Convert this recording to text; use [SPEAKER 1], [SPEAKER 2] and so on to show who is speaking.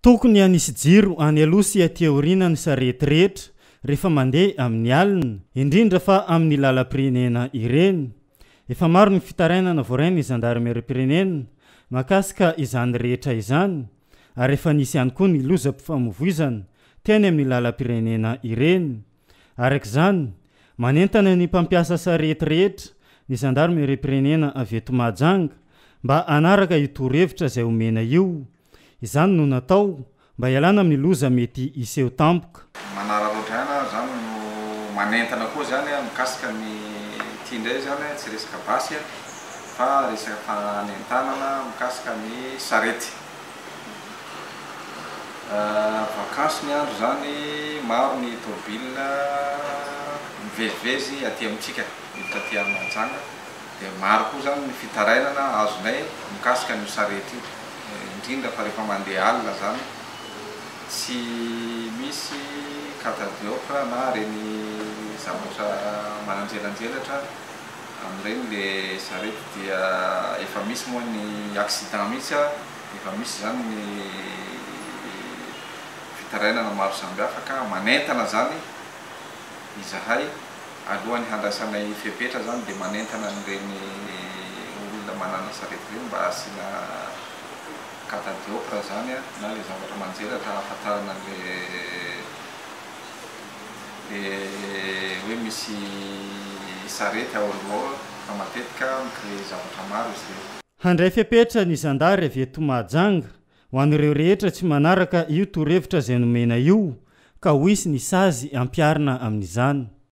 [SPEAKER 1] tokony anisy jiro any aloha sy aty aoriana ny sarety rehetra rehefa mandeha amin'ny alina indrindra fa amin'ny lalam-pirenena ireny. Efa maro ny fitarainana voarainy gendarmerie-pirenena makasika izany rehetra izany, ary efa nisy ihany koa ny lozam-pifamoivoizana teny amin'ny lalam-pirenena ireny. Arak'izany, manentana ny mpampiasa sarety rehetra ny gendarmerie-pirenena avy eto Mahajanga mba anaraka itoro-hevitra izay omena io. Izany no natao mba ialana amin'ny loza mety iseho tampoka.
[SPEAKER 2] Manararaotrana zany no manentana koa zany mikasika ny tindray zany tsy resaka basy fa resaka fanentanana mikasika ny sarety. Vakansy ny andro zany maro ny tômôbila mivezivezy aty amintsika miditra aty Mahajanga, dia maro koa zany ny fitarainana azonay mikasika ny sarety io. Indrindra fa rehefa mandeha alina zany tsy misy catadiopre na reny zavatra mananjelanjelatra amin'ireny le sarety, dia efa misy moa ny accident mihitsy, efa misy zany ny fitarainana maro sambihafa ka manentana zany izahay alohan'ny handraisanay fepetra zany, dia manentana n'ireny olona manana sarety ireny mba asiana catadiopre zany na le zavatra manjelatra ahafantarana le hoe misy sarety ao aloha fa matetika mikre zavatra maro izy ireo.
[SPEAKER 1] Handray fepetra ny zandary avy eto Mahajanga ho an'ireo rehetra tsy manaraka io toro-hevitra izay nomena io ka ho hisy ny sazy ampiarina amin'izany.